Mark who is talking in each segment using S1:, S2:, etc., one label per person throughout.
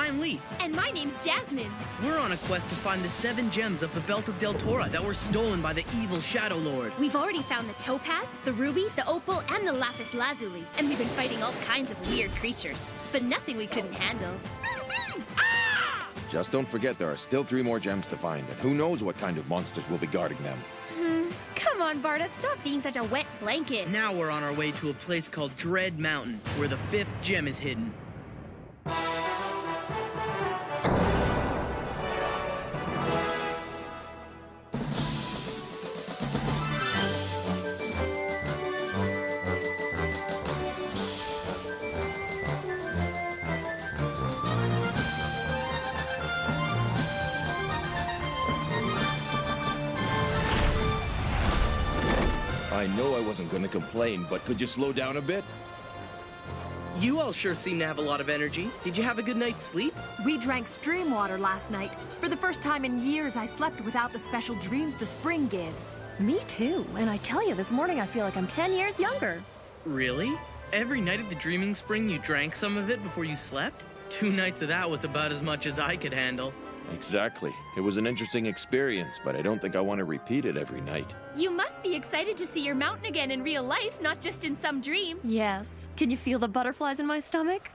S1: I'm Leaf.
S2: And my name's Jasmine.
S1: We're on a quest to find the 7 gems of the Belt of Deltora that were stolen by the evil Shadow Lord.
S2: We've already found the topaz, the ruby, the opal, and the lapis lazuli. And we've been fighting all kinds of weird creatures, but nothing we couldn't handle.
S3: Just don't forget there are still 3 more gems to find, and who knows what kind of monsters will be guarding them.
S2: Come on, Barda, stop being such a wet blanket.
S1: Now we're on our way to a place called Dread Mountain, where the 5th gem is hidden.
S3: I know I wasn't going to complain, but could you slow down a bit?
S1: You all sure seem to have a lot of energy. Did you have a good night's sleep?
S4: We drank stream water last night. For the first time in years, I slept without the special dreams the spring gives.
S5: Me too. And I tell you, this morning I feel like I'm 10 years younger.
S1: Really? Every night of the Dreaming Spring you drank some of it before you slept? 2 nights of that was about as much as I could handle.
S3: Exactly. It was an interesting experience, but I don't think I want to repeat it every night.
S2: You must be excited to see your mountain again in real life, not just in some dream.
S5: Yes. Can you feel the butterflies in my stomach?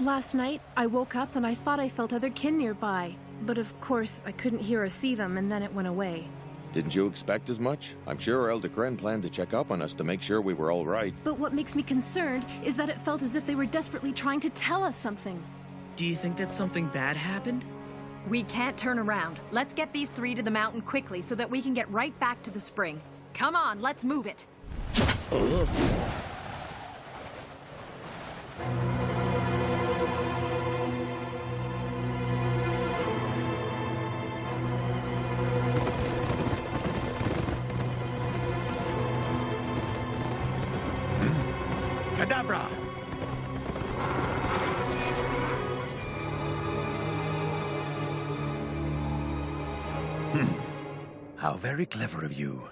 S6: Last night, I woke up and I thought I felt other kin nearby. But of course, I couldn't hear or see them, and then it went away.
S3: Didn't you expect as much? I'm sure Elder Kren planned to check up on us to make sure we were all right.
S6: But what makes me concerned is that it felt as if they were desperately trying to tell us something.
S1: Do you think that something bad happened?
S4: We can't turn around. Let's get these 3 to the mountain quickly so that we can get right back to the spring. Come on, let's move it.
S1: Ugh.
S7: Kadabra! How very clever of you.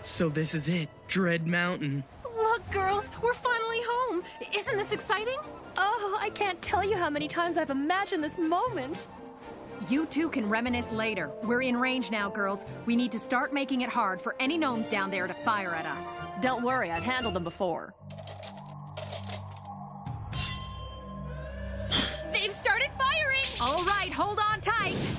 S1: So this is it, Dread Mountain.
S6: Look, girls, we're finally home. Isn't this exciting?
S5: Oh, I can't tell you how many times I've imagined this moment.
S4: You two can reminisce later. We're in range now, girls. We need to start making it hard for any gnomes down there to fire at us.
S5: Don't worry, I've handled them before.
S2: They've started firing!
S4: All right, hold on tight.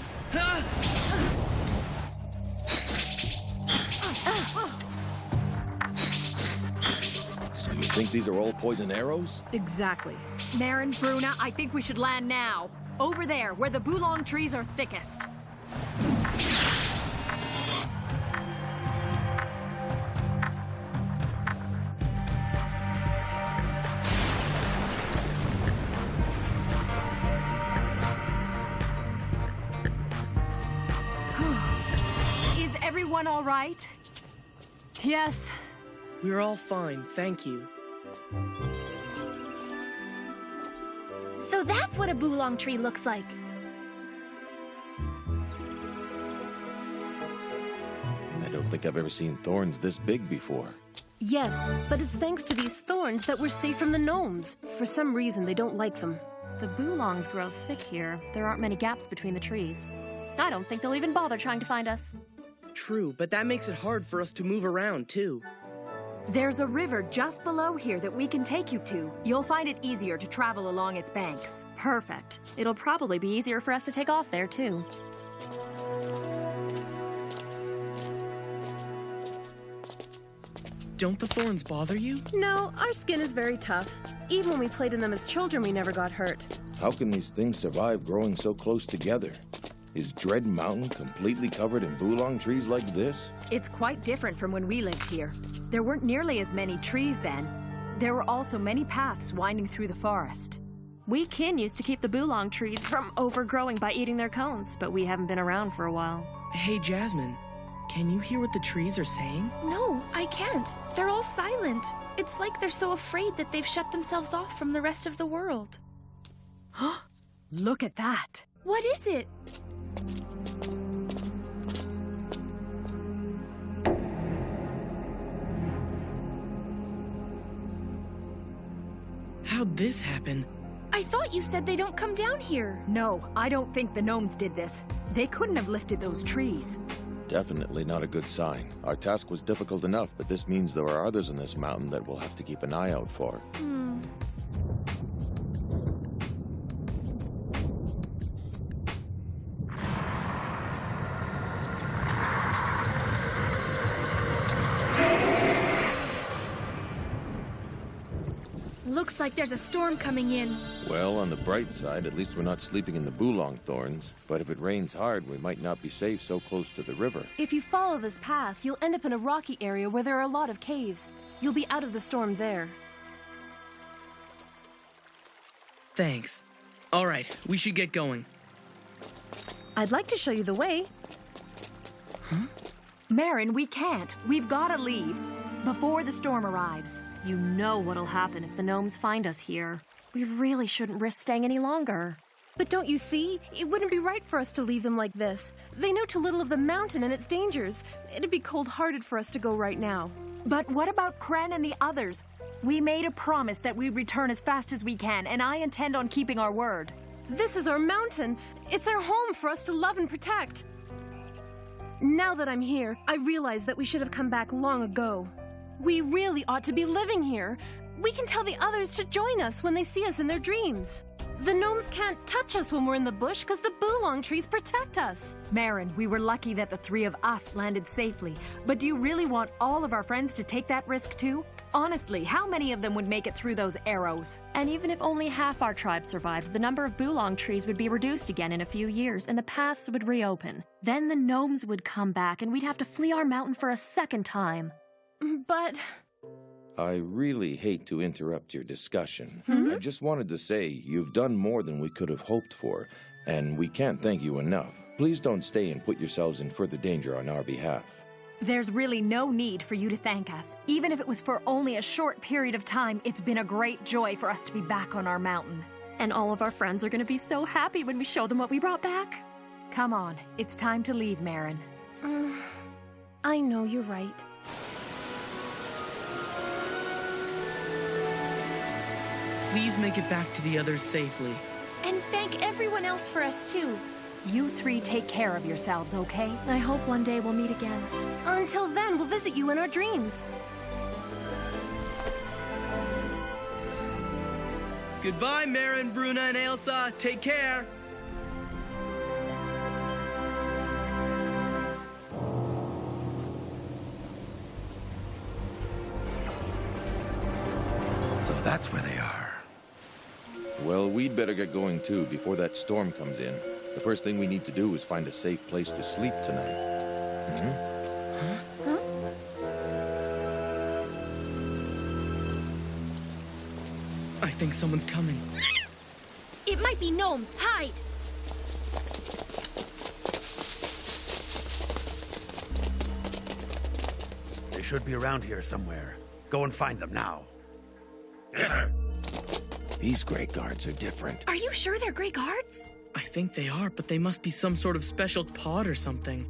S3: So you think these are all poison arrows?
S6: Exactly.
S4: Marin, Bruna, I think we should land now. Over there, where the Boolong trees are thickest. Is everyone all right?
S6: Yes.
S1: We're all fine, thank you.
S2: So that's what a boolong tree looks like.
S3: I don't think I've ever seen thorns this big before.
S6: Yes, but it's thanks to these thorns that we're safe from the gnomes. For some reason, they don't like them.
S5: The boolongs grow thick here. There aren't many gaps between the trees. I don't think they'll even bother trying to find us.
S1: True, but that makes it hard for us to move around, too.
S4: There's a river just below here that we can take you to. You'll find it easier to travel along its banks.
S5: Perfect. It'll probably be easier for us to take off there, too.
S1: Don't the thorns bother you?
S6: No, our skin is very tough. Even when we played in them as children, we never got hurt.
S3: How can these things survive growing so close together? Is Dread Mountain completely covered in boolong trees like this?
S4: It's quite different from when we lived here. There weren't nearly as many trees then. There were also many paths winding through the forest.
S5: We kin used to keep the boolong trees from overgrowing by eating their cones, but we haven't been around for a while.
S1: Hey, Jasmine, can you hear what the trees are saying?
S2: No, I can't. They're all silent. It's like they're so afraid that they've shut themselves off from the rest of the world.
S4: Look at that.
S2: What is it?
S1: How'd this happen?
S2: I thought you said they don't come down here.
S4: No, I don't think the gnomes did this. They couldn't have lifted those trees.
S3: Definitely not a good sign. Our task was difficult enough, but this means there are others in this mountain that we'll have to keep an eye out for.
S2: Looks like there's a storm coming in.
S3: Well, on the bright side, at least we're not sleeping in the Bulong thorns. But if it rains hard, we might not be safe so close to the river.
S6: If you follow this path, you'll end up in a rocky area where there are a lot of caves. You'll be out of the storm there.
S1: Thanks. All right, we should get going.
S6: I'd like to show you the way.
S4: Marin, we can't. We've gotta leave before the storm arrives.
S5: You know what'll happen if the gnomes find us here. We really shouldn't risk staying any longer.
S6: But don't you see? It wouldn't be right for us to leave them like this. They know too little of the mountain and its dangers. It'd be cold-hearted for us to go right now.
S4: But what about Kren and the others? We made a promise that we'd return as fast as we can, and I intend on keeping our word.
S6: This is our mountain. It's our home for us to love and protect. Now that I'm here, I realize that we should have come back long ago. We really ought to be living here. We can tell the others to join us when they see us in their dreams. The gnomes can't touch us when we're in the bush because the Bulong trees protect us.
S4: Marin, we were lucky that the three of us landed safely. But do you really want all of our friends to take that risk too? Honestly, how many of them would make it through those arrows?
S5: And even if only half our tribe survived, the number of Bulong trees would be reduced again in a few years, and the paths would reopen. Then the gnomes would come back, and we'd have to flee our mountain for a second time.
S6: But
S3: I really hate to interrupt your discussion. I just wanted to say you've done more than we could have hoped for, and we can't thank you enough. Please don't stay and put yourselves in further danger on our behalf.
S4: There's really no need for you to thank us. Even if it was for only a short period of time, it's been a great joy for us to be back on our mountain.
S5: And all of our friends are going to be so happy when we show them what we brought back.
S4: Come on, it's time to leave, Marin.
S6: I know you're right.
S1: Please make it back to the others safely.
S2: And thank everyone else for us, too.
S4: You three take care of yourselves, okay?
S5: I hope one day we'll meet again.
S6: Until then, we'll visit you in our dreams.
S1: Goodbye, Marin, Bruna, and Elsa. Take care.
S7: So that's where they are.
S3: Well, we'd better get going too before that storm comes in. The first thing we need to do is find a safe place to sleep tonight.
S1: I think someone's coming.
S2: It might be gnomes. Hide.
S7: They should be around here somewhere. Go and find them now.
S3: These Grey Guards are different.
S2: Are you sure they're Grey Guards?
S1: I think they are, but they must be some sort of special pod or something.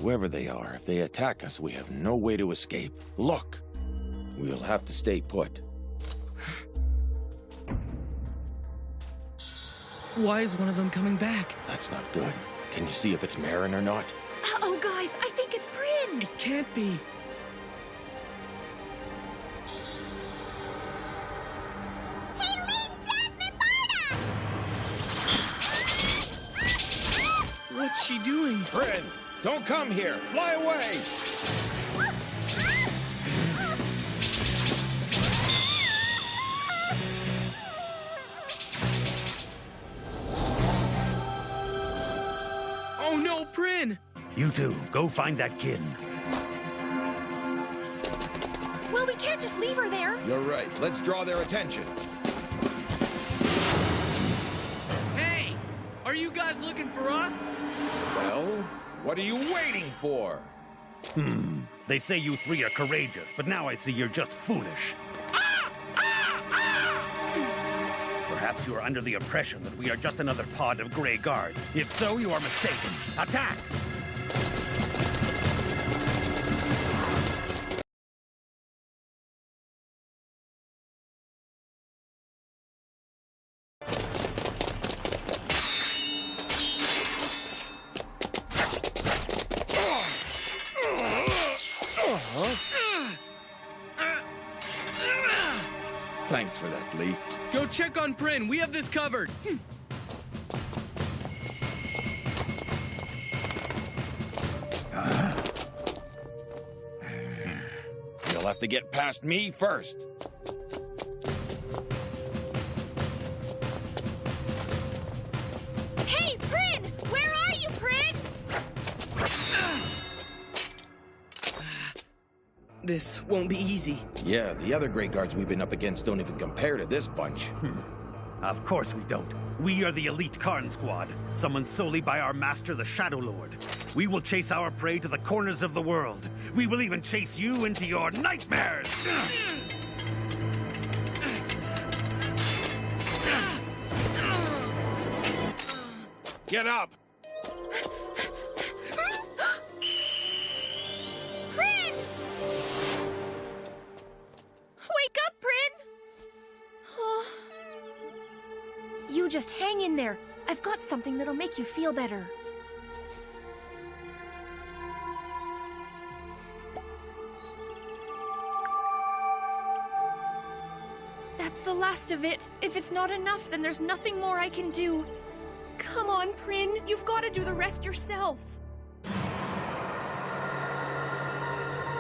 S3: Whoever they are, if they attack us, we have no way to escape. Look! We'll have to stay put.
S1: Why is one of them coming back?
S3: That's not good. Can you see if it's Marin or not?
S2: Uh-oh, guys. I think it's Bryn.
S1: It can't be. What's she doing?
S3: Bryn, don't come here! Fly away!
S1: Oh no, Bryn!
S7: You two, go find that kid.
S2: Well, we can't just leave her there.
S3: You're right. Let's draw their attention.
S1: Hey! Are you guys looking for us?
S3: Well, what are you waiting for?
S7: They say you three are courageous, but now I see you're just foolish. Perhaps you are under the impression that we are just another pod of Grey Guards. If so, you are mistaken. Attack!
S3: Thanks for that, Leaf.
S1: Go check on Prin. We have this covered.
S3: You'll have to get past me first.
S2: Hey, Prin! Where are you, Prin?
S1: This won't be easy.
S3: Yeah, the other Grey Guards we've been up against don't even compare to this bunch.
S7: Of course we don't. We are the elite Karn squad, summoned solely by our master, the Shadow Lord. We will chase our prey to the corners of the world. We will even chase you into your nightmares!
S3: Get up!
S2: Prin! Wake up, Prin! Oh. You just hang in there. I've got something that'll make you feel better. That's the last of it. If it's not enough, then there's nothing more I can do. Come on, Prin. You've got to do the rest yourself.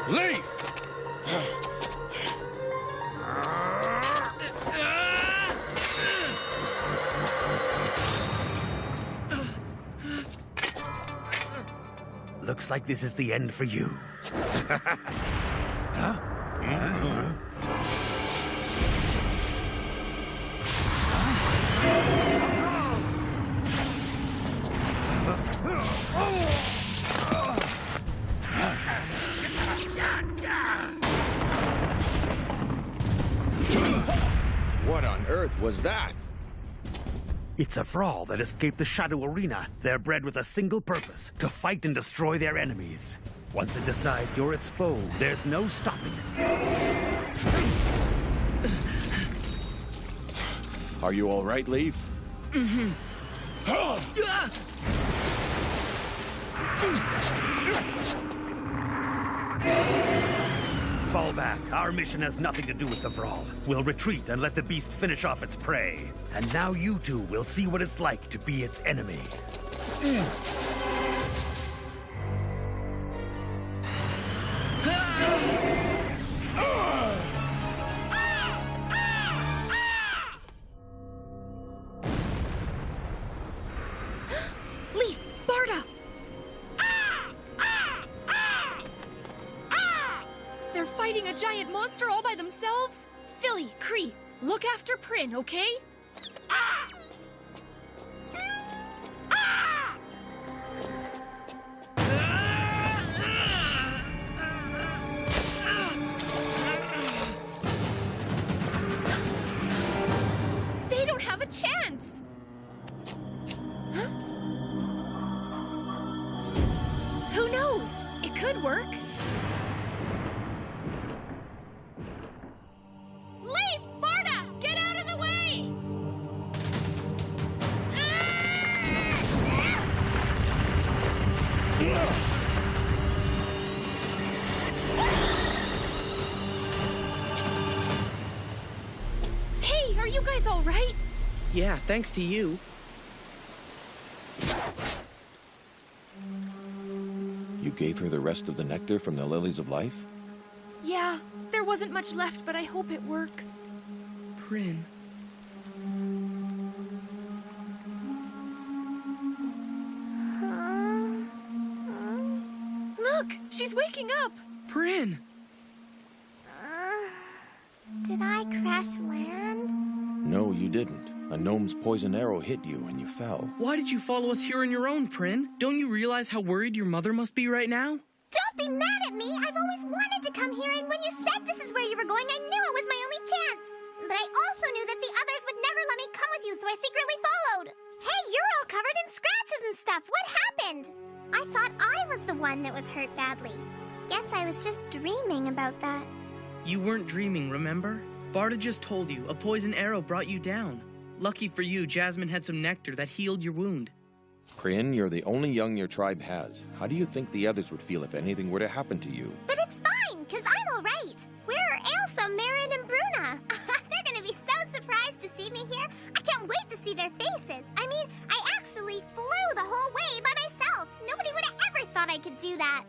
S3: Leaf!
S7: Looks like this is the end for you. Huh?
S3: What on earth was that?
S7: It's a Vraal that escaped the Shadow Arena. They're bred with a single purpose, to fight and destroy their enemies. Once it decides you're its foe, there's no stopping it.
S3: Are you all right, Leaf?
S1: Mm-hmm.
S7: Fall back. Our mission has nothing to do with the Vraal. We'll retreat and let the beast finish off its prey. And now you two will see what it's like to be its enemy.
S2: Leaf, Barda! They're fighting a giant monster all by themselves? Philly, Cree, look after Prin, okay? They don't have a chance! Huh? Who knows? It could work. Leaf! Barda! Get out of the way! Hey, are you guys all right?
S1: Yeah, thanks to you.
S3: You gave her the rest of the nectar from the lilies of life?
S2: Yeah, there wasn't much left, but I hope it works.
S1: Prin.
S2: Look, she's waking up.
S1: Prin!
S8: Did I crash land?
S3: No, you didn't. A gnome's poison arrow hit you and you fell.
S1: Why did you follow us here on your own, Prin? Don't you realize how worried your mother must be right now?
S8: Don't be mad at me! I've always wanted to come here, and when you said this is where you were going, I knew it was my only chance. But I also knew that the others would never let me come with you, so I secretly followed. Hey, you're all covered in scratches and stuff. What happened? I thought I was the one that was hurt badly. Guess I was just dreaming about that.
S1: You weren't dreaming, remember? Barda just told you a poison arrow brought you down. Lucky for you, Jasmine had some nectar that healed your wound.
S3: Prin, you're the only young your tribe has. How do you think the others would feel if anything were to happen to you?
S8: But it's fine, because I'm all right. Where are Elsa, Marin, and Bruna? They're gonna be see their faces. I mean, I actually flew the whole way by myself. Nobody would have ever thought I could do that.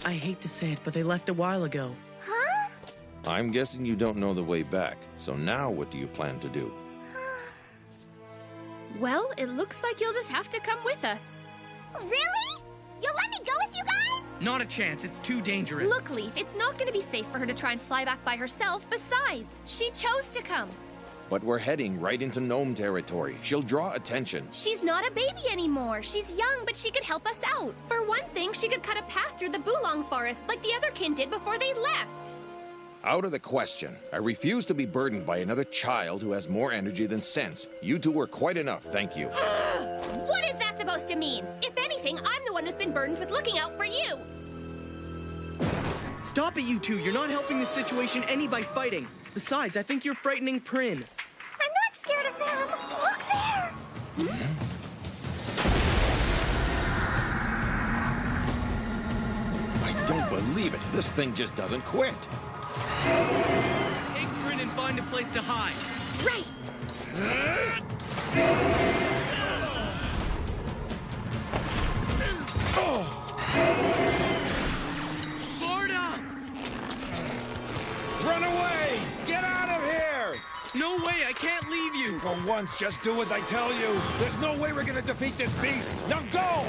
S1: I hate to say it, but they left a while ago.
S8: Huh?
S3: I'm guessing you don't know the way back. So now what do you plan to do?
S2: Well, it looks like you'll just have to come with us.
S8: Really? You'll let me go with you guys?
S1: Not a chance. It's too dangerous.
S2: Look, Leaf, it's not going to be safe for her to try and fly back by herself. Besides, she chose to come.
S3: But we're heading right into gnome territory. She'll draw attention.
S2: She's not a baby anymore. She's young, but she could help us out. For one thing, she could cut a path through the Bulong forest like the other kin did before they left.
S3: Out of the question. I refuse to be burdened by another child who has more energy than sense. You two are quite enough, thank you.
S2: What is that supposed to mean? If anything, I'm the one who's been burdened with looking out for you.
S1: Stop it, you two. You're not helping the situation any by fighting. Besides, I think you're frightening Prin.
S8: I'm not scared of them. Look there.
S3: I don't believe it. This thing just doesn't quit.
S1: Take Prin and find a place to hide.
S2: Right.
S1: Florida!
S3: Run away! Get out of here!
S1: No way, I can't leave you.
S9: For once, just do as I tell you. There's no way we're gonna defeat this beast. Now go!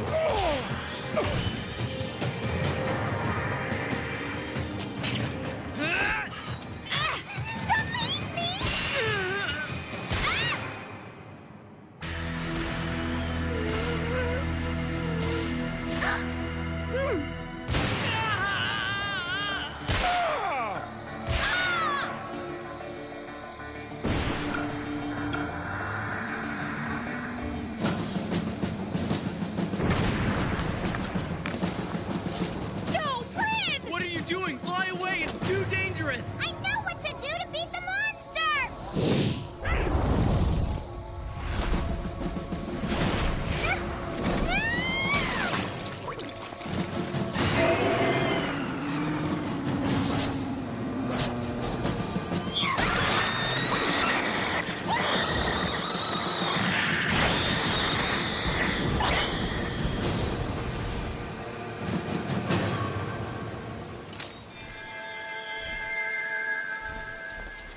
S1: What are you doing? Fly away! It's too dangerous!
S8: I know what to do to beat the monster!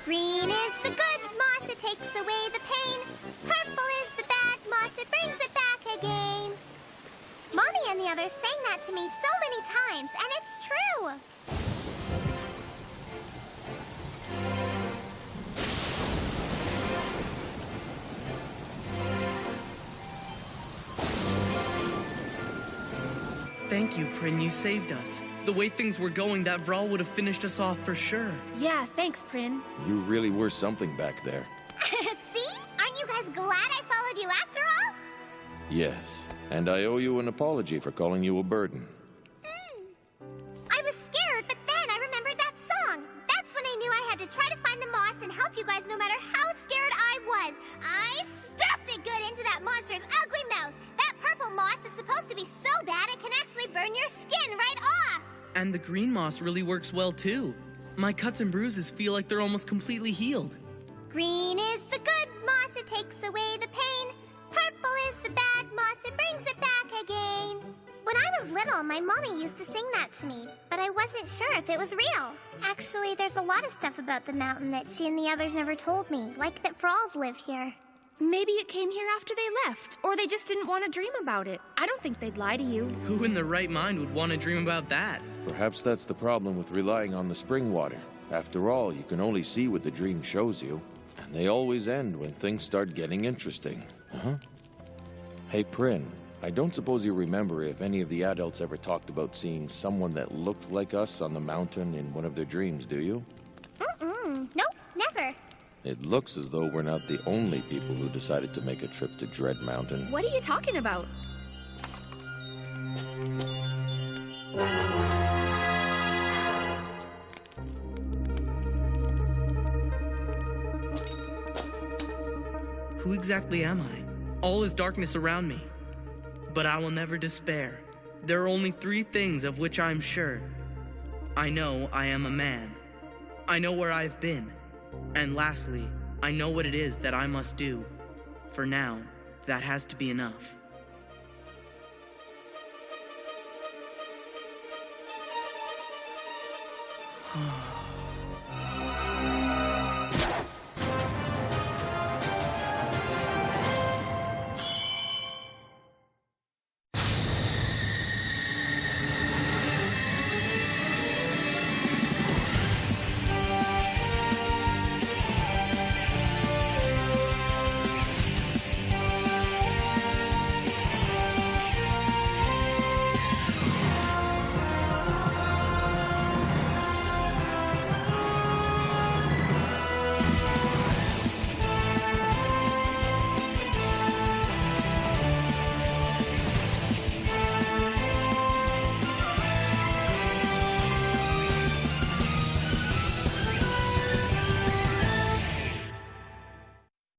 S8: Green is the good moss, it takes away the pain. Purple is the bad moss, it brings it back again. Mommy and the others sang that to me so many times, and it's true.
S1: Thank you, Prin. You saved us. The way things were going, that Vraal would have finished us off for sure.
S2: Yeah, thanks, Prin.
S3: You really were something back there.
S8: See? Aren't you guys glad I followed you after all?
S3: Yes, and I owe you an apology for calling you a burden.
S8: I was scared, but then I remembered that song. That's when I knew I had to try to find the moss and help you guys no matter how scared I was. I stuffed it good into that monster's ugly mouth. That purple moss is supposed to be so bad it can actually burn your skin right off.
S1: And the green moss really works well, too. My cuts and bruises feel like they're almost completely healed.
S8: Green is the good moss, it takes away the pain. Purple is the bad moss, it brings it back again. When I was little, my mommy used to sing that to me, but I wasn't sure if it was real. Actually, there's a lot of stuff about the mountain that she and the others never told me, like that Vraals live here.
S2: Maybe it came here after they left, or they just didn't want to dream about it. I don't think they'd lie to you.
S1: Who in their right mind would want to dream about that?
S3: Perhaps that's the problem with relying on the spring water. After all, you can only see what the dream shows you, and they always end when things start getting interesting. Huh? Hey, Prin, I don't suppose you remember if any of the adults ever talked about seeing someone that looked like us on the mountain in one of their dreams, do you?
S8: Nope, never.
S3: It looks as though we're not the only people who decided to make a trip to Dread Mountain.
S2: What are you talking about?
S1: Who exactly am I? All is darkness around me. But I will never despair. There are only 3 things of which I am sure. I know I am a man. I know where I've been. And lastly, I know what it is that I must do. For now, that has to be enough.